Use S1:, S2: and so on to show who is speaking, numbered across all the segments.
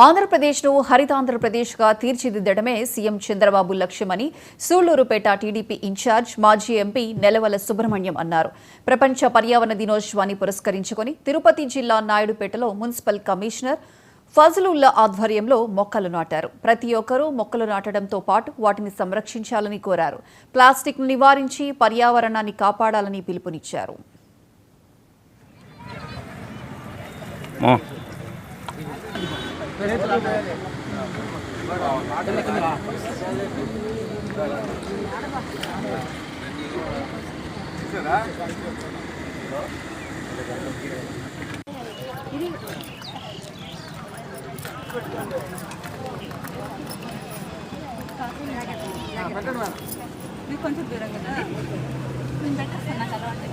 S1: ఆంధ్రప్రదేశ్ను హరితాంధ్రప్రదేశ్గా తీర్చిదిద్దడమే సీఎం చంద్రబాబు లక్ష్యమని Sullurpeta TDP incharge మాజీ ఎంపీ నెలవల సుబ్రహ్మణ్యం అన్నారు. ప్రపంచ పర్యావరణ దినోత్సవాన్ని పురస్కరించుకుని తిరుపతి జిల్లా నాయుడుపేటలో మున్సిపల్ కమిషనర్ ఫజలుల్లా ఆధ్వర్యంలో మొక్కలు నాటారు. ప్రతి ఒక్కరూ మొక్కలు నాటడంతో పాటు వాటిని సంరక్షించాలని కోరారు. ప్లాస్టిక్ను నివారించి పర్యావరణాన్ని కాపాడాలని పిలుపునిచ్చారు.
S2: కొంచెం దూరం కదా నేను పెట్టేస్తాను. నాకు అలవాటు.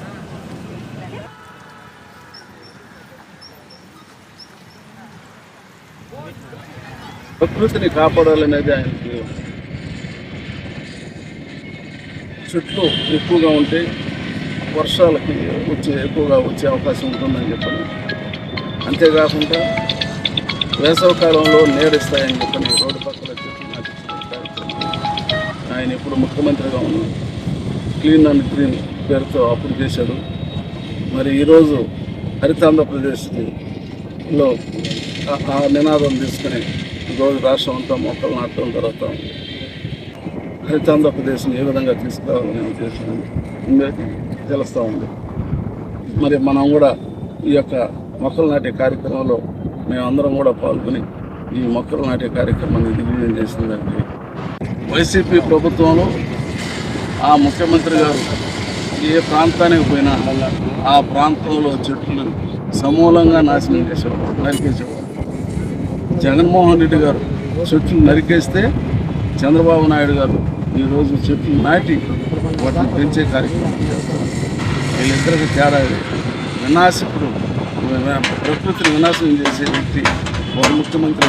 S3: ప్రకృతిని కాపాడాలనేది ఆయనకి. చెట్లు ఎక్కువగా ఉంటే వర్షాలకి ఎక్కువగా వచ్చే అవకాశం ఉంటుందని చెప్పని, అంతేకాకుండా వేసవకాలంలో నీడిస్తాయని చెప్పని రోడ్డు పక్కల చెట్లు నాటించిన ఆయన ఇప్పుడు ముఖ్యమంత్రిగా ఉన్నారు. క్లీన్ అండ్ గ్రీన్ పేరుతో అప్పుడు చేశాడు. మరి ఈరోజు హరితాంధ్రప్రదేశ్లో ఆ నినాదం తీసుకుని ఈరోజు రాష్ట్రం అంతా మొక్కలు నాటడం తర్వాత హరితాంధ్రప్రదేశ్ని ఏ విధంగా తీసుకురావాలనే ఉద్దేశం తెలుస్తూ ఉంది. మరి మనం కూడా ఈ యొక్క మొక్కలు నాటే కార్యక్రమంలో మేమందరం కూడా పాల్గొని ఈ మొక్కలు నాటే కార్యక్రమాన్ని దిగ్విజయం చేసిందండి. వైసీపీ ప్రభుత్వంలో ఆ ముఖ్యమంత్రి గారు ఏ ప్రాంతానికి పోయినా ఆ ప్రాంతంలో చెట్లు సమూలంగా నాశనం చేసేవారు, నరికేసేవారు. జగన్మోహన్ రెడ్డి గారు చెట్లు నరికేస్తే చంద్రబాబు నాయుడు గారు ఈరోజు చెట్లు నాటి వాటిని పెంచే కార్యక్రమం చేస్తారు. వీళ్ళిద్దరికి తేడా వినాశకుడు, ప్రకృతిని వినాశనం చేసే వ్యక్తి ఒక ముఖ్యమంత్రి.